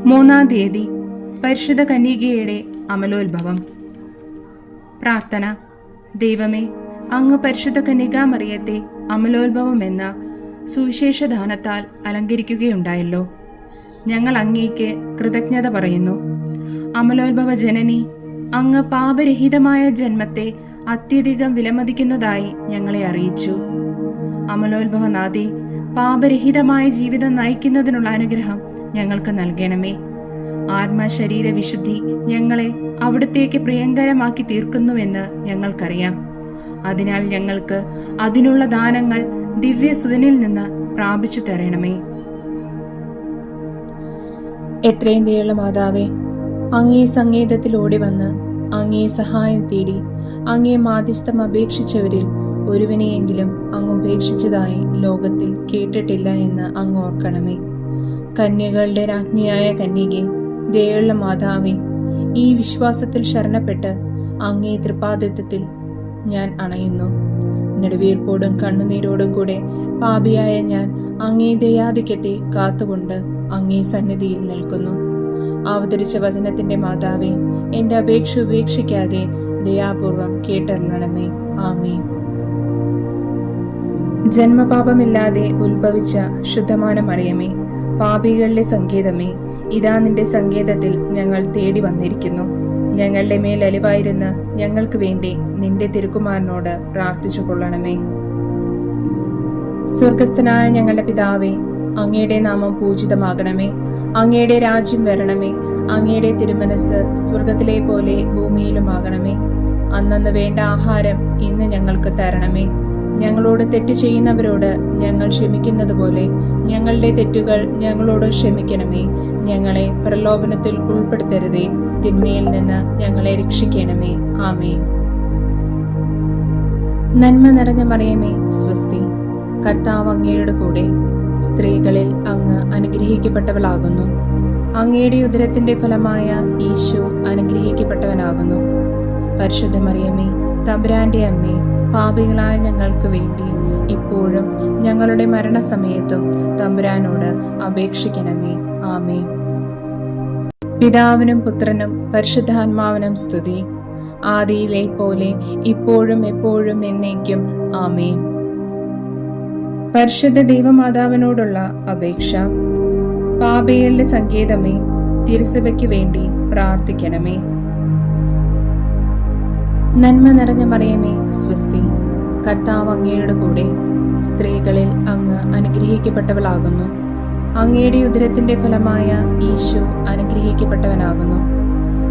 3-ാം തീയതി പരിശുദ്ധ കന്യകയുടെ അമലോത്ഭവം. പ്രാർത്ഥന. ദൈവമേ, അങ്ങ് പരിശുദ്ധ കന്യകാമറിയത്തെ അമലോത്ഭവം എന്ന സുവിശേഷദാനത്താൽ അലങ്കരിക്കുകയുണ്ടായല്ലോ. ഞങ്ങൾ അങ്ങേക്ക് കൃതജ്ഞത പറയുന്നു. അമലോത്ഭവ ജനനി, അങ്ങ് പാപരഹിതമായ ജന്മത്തെ അത്യധികം വിലമതിക്കുന്നതായി ഞങ്ങളെ അറിയിച്ചു. അമലോത്ഭവനാഥേ, പാപരഹിതമായ ജീവിതം നയിക്കുന്നതിനുള്ള അനുഗ്രഹം ഞങ്ങൾക്ക് നൽകണമേ. ആത്മശരീര വിശുദ്ധി ഞങ്ങളെ അവിടത്തേക്ക് പ്രിയങ്കരമാക്കി തീർക്കുന്നുവെന്ന് ഞങ്ങൾക്കറിയാം. അതിനാൽ ഞങ്ങൾക്ക് അതിനുള്ള ദാനങ്ങൾ ദിവ്യസുതനിൽ നിന്ന് പ്രാപിച്ചു തരണമേ. എത്രയും ദയുള്ള മാതാവേ, അങ്ങേ സംഗീതത്തിൽ ഓടി വന്ന് അങ്ങേ സഹായം തേടി അങ്ങേ മാധ്യസ്ഥം അപേക്ഷിച്ചവരിൽ ഒരുവനെയെങ്കിലും അങ്ങ് ഉപേക്ഷിച്ചതായി ലോകത്തിൽ കേട്ടിട്ടില്ല എന്ന് അങ്ങ് ഓർക്കണമേ. കന്യകളുടെ രാജ്ഞിയായ കന്യകെ, ദയുള്ള മാതാവേ, ഈ വിശ്വാസത്തിൽ ശരണപ്പെട്ട് അങ്ങേ തൃപാദത്വത്തിൽ ഞാൻ അണയുന്നു. നെടുവീർപ്പോടും കണ്ണുനീരോടും കൂടെ പാപിയായ ഞാൻ അങ്ങേ ദയാധിക്യത്തെ കാത്തുകൊണ്ട് അങ്ങേ സന്നിധിയിൽ നിൽക്കുന്നു. അവതരിച്ച വചനത്തിന്റെ മാതാവേ, എന്റെ അപേക്ഷ ഉപേക്ഷിക്കാതെ ദയാപൂർവം കേട്ടറിയണമേ. ആമേൻ. ജന്മപാപമില്ലാതെ ഉത്ഭവിച്ച ശുദ്ധമായ മറിയമേ, പാപികളുടെ സങ്കേതമേ, ഇതാ നിന്റെ സങ്കേതത്തിൽ ഞങ്ങൾ തേടി വന്നിരിക്കുന്നു. ഞങ്ങളുടെ മേൽ അലിവായിരുന്ന് ഞങ്ങൾക്ക് വേണ്ടി നിന്റെ തിരുക്കുമാരനോട് പ്രാർത്ഥിച്ചു കൊള്ളണമേ. സ്വർഗസ്ഥനായ ഞങ്ങളുടെ പിതാവേ, അങ്ങയുടെ നാമം പൂജിതമാകണമേ. അങ്ങയുടെ രാജ്യം വരണമേ. അങ്ങയുടെ തിരുമനസ് സ്വർഗത്തിലെ പോലെ ഭൂമിയിലുമാകണമേ. അന്നന്ന് വേണ്ട ആഹാരം ഇന്ന് ഞങ്ങൾക്ക് തരണമേ. ഞങ്ങളോട് തെറ്റ് ചെയ്യുന്നവരോട് ഞങ്ങൾ ക്ഷമിക്കുന്നത് പോലെ ഞങ്ങളുടെ തെറ്റുകൾ ഞങ്ങളോട് ക്ഷമിക്കണമേ. ഞങ്ങളെ പ്രലോഭനത്തിൽ ഉൾപ്പെടുത്തരുതേ, തിന്മയിൽ നിന്ന് ഞങ്ങളെ രക്ഷിക്കണമേ. ആമേൻ. നന്മ നിറഞ്ഞ മറിയമേ, സ്വസ്തി. കർത്താവ് അങ്ങയുടെ കൂടെ, സ്ത്രീകളിൽ അങ്ങ് അനുഗ്രഹിക്കപ്പെട്ടവളാകുന്നു. അങ്ങയുടെ ഉദരത്തിന്റെ ഫലമായ ഈശോ അനുഗ്രഹിക്കപ്പെട്ടവനാകുന്നു. പരിശുദ്ധ മറിയമേ, തമ്പുരാന്റെ അമ്മേ, പാപികളായ ഞങ്ങൾക്ക് വേണ്ടി ഇപ്പോഴും ഞങ്ങളുടെ മരണസമയത്തും തമ്പുരാനോട് അപേക്ഷിക്കണമേ. ആമേൻ. പിതാവിനും പുത്രനും പരിശുദ്ധാത്മാവിനും സ്തുതി, ആദിയിലെ പോലെ ഇപ്പോഴും എപ്പോഴും എന്നേക്കും. ആമേൻ. പരിശുദ്ധ ദൈവമാതാവിനോടുള്ള അപേക്ഷ. പാപികളുടെ സങ്കേതമേ, തിരുസഭയ്ക്ക് വേണ്ടി പ്രാർത്ഥിക്കണമേ. നന്മ നിറഞ്ഞ മറിയമേ, സ്വസ്തി. കർത്താവ് അങ്ങയുടെ കൂടെ, സ്ത്രീകളിൽ അങ്ങ് അനുഗ്രഹിക്കപ്പെട്ടവളാകുന്നു. അങ്ങയുടെ ഉദരത്തിന്റെ ഫലമായ ഈശോ അനുഗ്രഹിക്കപ്പെട്ടവനാകുന്നു.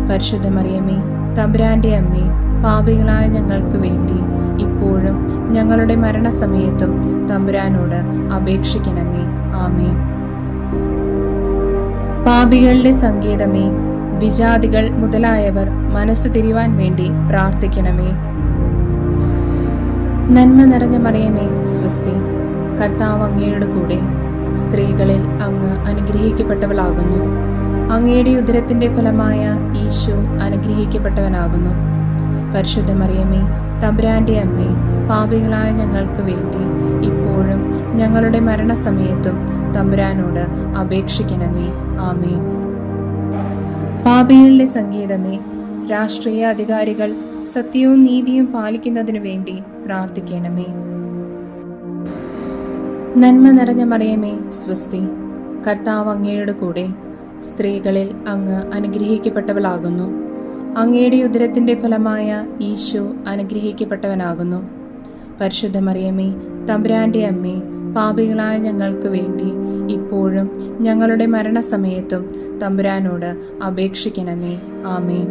പരിശുദ്ധ മറിയമേ, തമ്പുരാന്റെ അമ്മേ, പാപികളായ ഞങ്ങൾക്ക് വേണ്ടി ഇപ്പോഴും ഞങ്ങളുടെ മരണസമയത്തും തമ്പുരാനോട് അപേക്ഷിക്കണമേ. ആമേൻ. പാപികളുടെ സങ്കേതമേ, വിജാതികൾ മുതലായവർ മനസ്സ് തിരിവാൻ വേണ്ടി പ്രാർത്ഥിക്കണമേ. നന്മ നിറഞ്ഞ മറിയമേ, സ്വസ്തി. കർത്താവ് അങ്ങയുടെ കൂടെ, സ്ത്രീകളിൽ അങ്ങ് അനുഗ്രഹിക്കപ്പെട്ടവളാകുന്നു. അങ്ങയുടെ ഉദരത്തിന്റെ ഫലമായ ഈശോ അനുഗ്രഹിക്കപ്പെട്ടവനാകുന്നു. പരിശുദ്ധ മറിയമേ, തമ്പുരാന്റെ അമ്മേ, പാപികളായ ഞങ്ങൾക്ക് വേണ്ടി ഇപ്പോഴും ഞങ്ങളുടെ മരണസമയത്തും തമ്പുരാനോട് അപേക്ഷിക്കണമേ. ആമേൻ. പാപികളുടെ സങ്കേതമേ, രാഷ്ട്രീയ അധികാരികൾ സത്യവും നീതിയും പാലിക്കുന്നതിനു വേണ്ടി പ്രാർത്ഥിക്കണമേ. നന്മ നിറഞ്ഞ മറിയമേ, സ്വസ്തി. കർത്താവ് അങ്ങയുടെ കൂടെ, സ്ത്രീകളിൽ അങ്ങ് അനുഗ്രഹിക്കപ്പെട്ടവളാകുന്നു. അങ്ങയുടെ ഉദരത്തിന്റെ ഫലമായ ഈശോ അനുഗ്രഹിക്കപ്പെട്ടവനാകുന്നു. പരിശുദ്ധ മറിയമേ, തമ്പുരാന്റെ അമ്മേ, പാപികളായ ഞങ്ങൾക്ക് വേണ്ടി ഇപ്പോഴും ഞങ്ങളുടെ മരണസമയത്തും തമ്പുരാനോട് അപേക്ഷിക്കണമേ. ആമേൻ.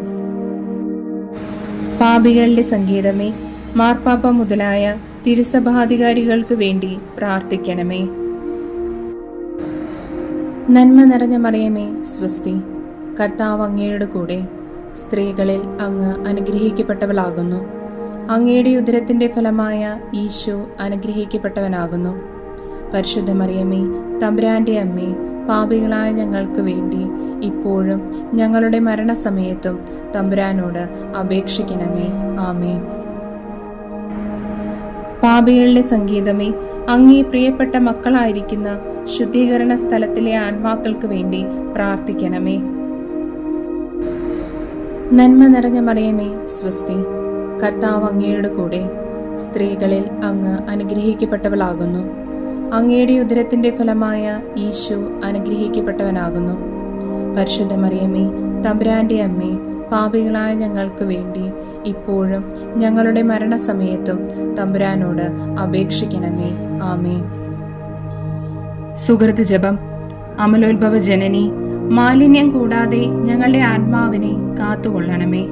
പാപികളുടെ സങ്കേതമേ, മാർപ്പാപ്പ മുതലായ തിരുസഭാധികാരികൾക്ക് വേണ്ടി പ്രാർത്ഥിക്കണമേ. നന്മ നിറഞ്ഞ മറിയമേ, സ്വസ്തി. കർത്താവ് അങ്ങയുടെ കൂടെ, സ്ത്രീകളിൽ അങ്ങ് അനുഗ്രഹിക്കപ്പെട്ടവളാകുന്നു. അങ്ങയുടെ ഉദരത്തിന്റെ ഫലമായ ഈശോ അനുഗ്രഹിക്കപ്പെട്ടവനാകുന്നു. പരിശുദ്ധ മറിയമേ, തമ്പുരാന്റെ അമ്മേ, പാപികളായ ഞങ്ങൾക്ക് വേണ്ടി ഇപ്പോഴും ഞങ്ങളുടെ മരണസമയത്തും തമ്പുരാനോട് അപേക്ഷിക്കണമേ. ആമേൻ. പാപികളുടെ സംഗീതമേ, അങ്ങേ പ്രിയപ്പെട്ട മക്കളായിരിക്കുന്ന ശുദ്ധീകരണ സ്ഥലത്തിലെ ആത്മാക്കൾക്ക് വേണ്ടി പ്രാർത്ഥിക്കണമേ. നന്മ നിറഞ്ഞ മറിയമേ, സ്വസ്തി. കർത്താവ് അങ്ങയുടെ കൂടെ, സ്ത്രീകളിൽ അങ്ങ് അനുഗ്രഹിക്കപ്പെട്ടവളാകുന്നു. അങ്ങയുടെ ഉദരത്തിന്റെ ഫലമായ ഈശോ അനുഗ്രഹിക്കപ്പെട്ടവനാകുന്നു. പരിശുദ്ധ മറിയമേ, തമ്പുരാന്റെ അമ്മേ, പാപികളായ ഞങ്ങൾക്ക് വേണ്ടി ഇപ്പോഴും ഞങ്ങളുടെ മരണസമയത്തും തമ്പുരാനോട് അപേക്ഷിക്കണമേ. ആമേൻ. സുഹൃത്ത് ജപം. അമലോത്ഭവ ജനനി, മാലിന്യം കൂടാതെ ഞങ്ങളുടെ ആത്മാവിനെ കാത്തുകൊള്ളണമേ.